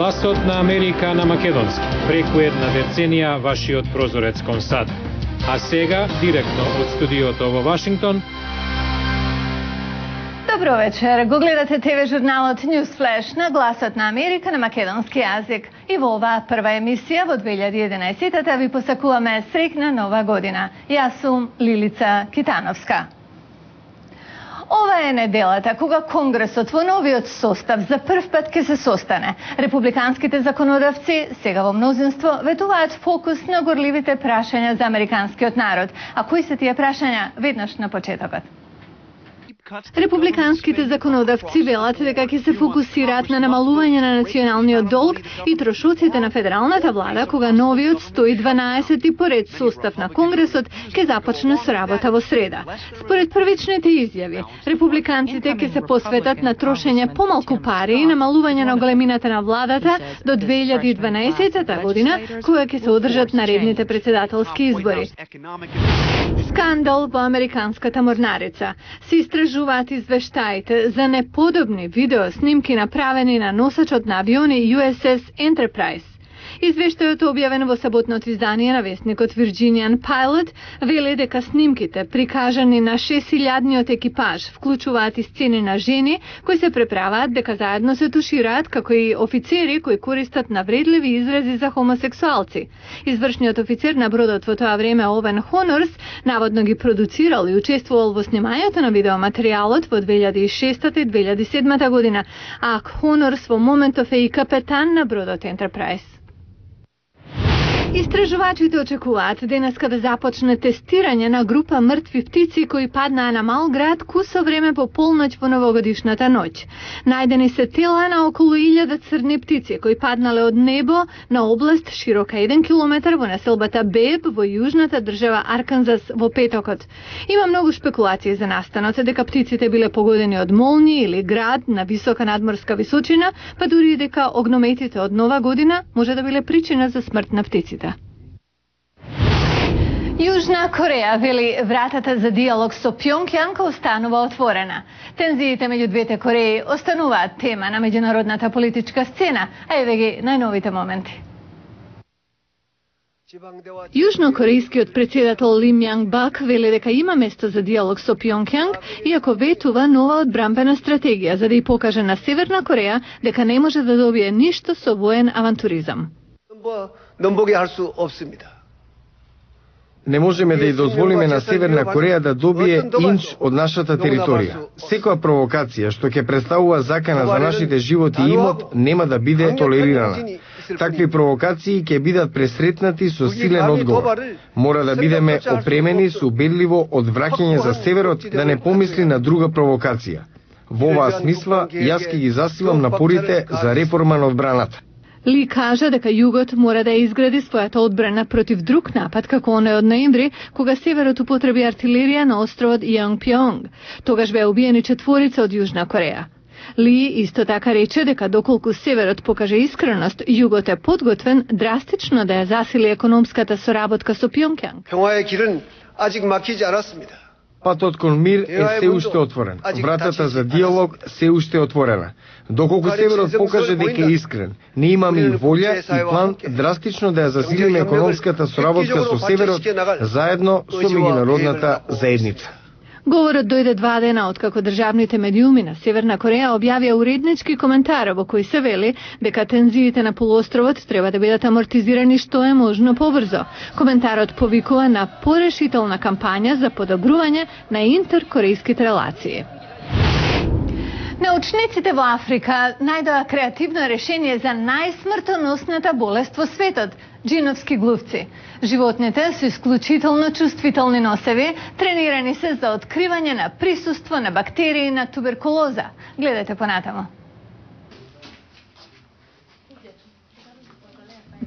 Гласот на Америка на македонски. Преку една деценија вашиот прозорец кон САД. А сега, директно од студиото во Вашингтон. Добро вечер. Го гледате ТВ журналот News Flash на Гласот на Америка на македонски јазик. И во оваа прва емисија во 2011-та ви посакуваме среќна нова година. Јас сум Лилица Китановска. Ова е неделата кога Конгресот во новиот состав за прв пат ќе се состане. Републиканските законодавци сега во мнозинство ветуваат фокус на горливите прашања за американскиот народ. А кои се тие прашања? Веднаш на почетокот. Републиканските законодавци велат дека ќе се фокусираат на намалување на националниот долг и трошоците на федералната влада кога новиот 112 поред состав на Конгресот ќе започне со работа во среда. Според првичните изјави, републиканците ќе се посветат на трошење помалку пари и намалување на големината на владата до 2012 година, кога ќе се одржат наредните председателски избори. Скандал во американската морнарица. Се истражуваат извештаите за неподобни видеоснимки направени на носачот на авиони USS Enterprise. Извештајот објавен во саботното издание на весникот Virginian Pilot вели дека снимките прикажани на 6000-ниот екипаж вклучуваат и сцени на жени кои се преправаат дека заедно се тушираат, како и офицери кои користат навредливи изрази за хомосексуалци. Извршниот офицер на бродот во тоа време Овен Хонорс наводно ги продуцирал и учествувал во снимањето на видеоматеријалот во 2006 и 2007 година, а Хонорс во моментов е и капетан на бродот Enterprise. Истражувачите очекуваат денеска да започне тестирање на група мртви птици кои паднаа на мал град кусо време по полноќ во новогодишната ноќ. Најдени се тела на околу 1000 црни птици кои паднале од небо на област широка 1 километар во населбата Беб во јужната држава Арканзас во петокот. Има многу спекулации за настанот дека птиците биле погодени од молњи или град на висока надморска височина, па дури и дека огнометите од Нова година може да биле причина за смрт на птиците. Јужна Кореја вели вратата за диалог со Пјонгјанг останува отворена. Тензиите меѓу двете Кореи остануваат тема на меѓународната политичка сцена, а еве ги најновите моменти. Јужнокорејскиот председател Ли Мјанг Бак вели дека има место за диалог со Пјонгјанг, иако ветува нова одбранбена стратегија за да ја покаже на Северна Кореја дека не може да добие ништо со воен авантуризам. Не можеме да ја дозволиме на Северна Кореја да добие инч од нашата територија. Секоја провокација што ќе представува закана за нашите животи и имот нема да биде толерирана. Такви провокации ќе бидат пресретнати со силен одговор. Мора да бидеме опремени со убедливо одвраќање за Северот да не помисли на друга провокација. Во оваа смисла, јас ќе ги засилам напорите за реформа на одбраната. Ли кажа дека југот мора да изгради својата одбрана против друг напад како оној од ноември, кога Северот употреби артилерија на островот Јонгпјонг. Тогаш беа убиени 4 од Јужна Кореја. Ли исто така рече дека доколку Северот покаже искреност, југот е подготвен драстично да ја засили економската соработка со Пјонгјанг. Патот кон мир е се уште отворен. Вратата за диалог се уште отворена. Доколку Северот покаже дека е искрен, не имаме и волја и план драстично да ја засилиме економската соработка со Северот заедно со меѓународната заедница. Говорот дојде 2 дена откако државните медиуми на Северна Кореја објавија уреднички коментар во кои се вели дека тензиите на полуостровот треба да бидат амортизирани што е можно побрзо. Коментарот повикува на порешителна кампања за подобрување на интеркорејските релации. Научниците во Африка најдоа креативно решение за најсмртоносната болест во светот – джиновски глувци. Животните со исклучително чувствителни носеви тренирани се за откривање на присуство на бактерии на туберкулоза. Гледате понатамо.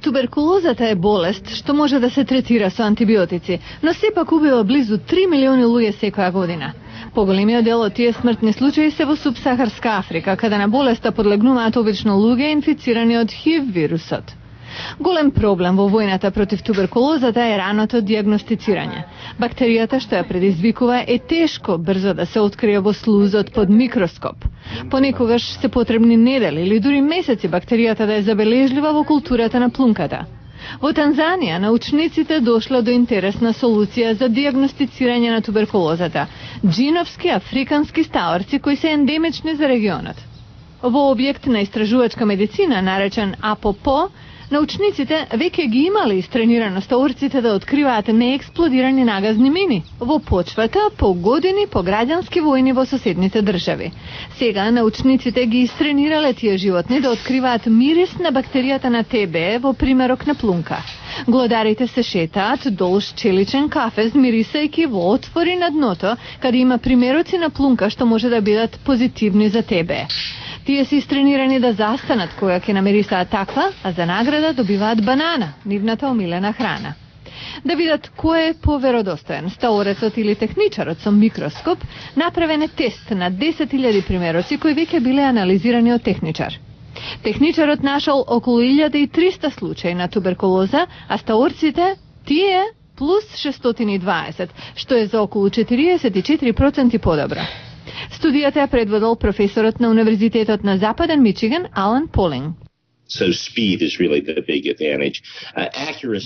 Туберкулозата е болест што може да се третира со антибиотици, но сепак убива близу 3 милиони луѓе секоја година. Поголемиот дел од тие смртни случаи се во субсахарска Африка, каде на болеста подлегнуваат обично луѓе инфицирани од ХИВ вирусот. Голем проблем во војната против туберкулозата е раното дијагностицирање. Бактеријата што ја предизвикува е тешко брзо да се открие во слузот под микроскоп. Понекогаш се потребни недели или дури месеци бактеријата да е забележлива во културата на плунката. Во Танзанија научниците дошла до интересна солуција за дијагностицирање на туберкулозата – джиновски африкански стаорци кои се ендемични за регионот. Во објект на истражувачка медицина наречен АПОПО, научниците веќе ги имали истренирано стаорците да откриваат неексплодирани нагазни мини во почвата по години по граѓански војни во соседните држави. Сега научниците ги истренирале тие животни да откриваат мирис на бактеријата на ТБ во примерок на плунка. Глодарите се шетаат долж челичен кафез, мирисајќи во отвори на дното, каде има примероци на плунка што може да бидат позитивни за ТБ. Тие се истренирани да застанат кога ќе намирисаат таква, а за награда добиваат банана, нивната омилена храна. Да видат кој е поверодостоен, стаорецот или техничарот со микроскоп, направен е тест на 10.000 примероци кои веќе биле анализирани од техничар. Техничарот нашол околу 1300 случаи на туберкулоза, а стаорците тие плюс 620, што е за околу 44% подобро. Студијата ја предводел професорот на Универзитетот на Западен Мичиган Алан Полинг.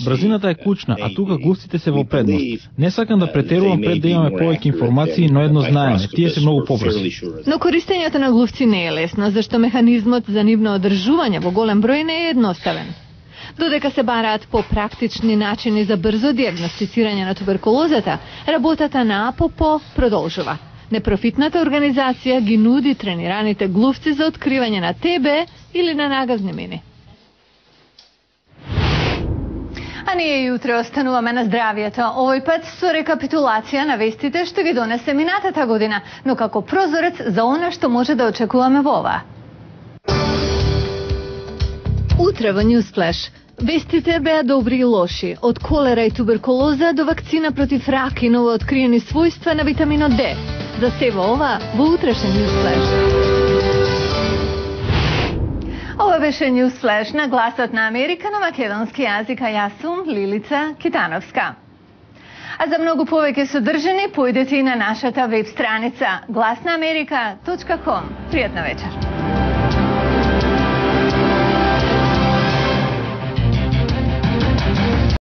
Брзината е клучна, а тука глувците се во предност. Не сакам да претерувам пред да имаме повеќе информации, но едно знаеме, тие се многу побрзи. Но користењето на глувци не е лесно, зашто механизмот за нивно одржување во голем број не е едноставен. Додека се бараат по практични начини за брзо дијагностицирање на туберкулозата, работата на АПОПО продолжува. Непрофитната организација ги нуди тренираните глувци за откривање на ТБ или на нагазни мини. А ние јутре остануваме на здравието, овој пат со рекапитулација на вестите што ги донесе минатата година, но како прозорец за она што може да очекуваме во ова. Утре во Newsflash. Вестите беа добри и лоши, од колера и туберкулоза до вакцина против рак и новооткриени својства на витаминот Д. За сево ова во утрешен Newsflash. Ова беше Newsflash на Гласот на Америка на македонски јазик, а јас сум Лилица Китановска. А за многу повеќе содржини појдете и на нашата веб страница glasnaamerika.com. Пријатна вечер.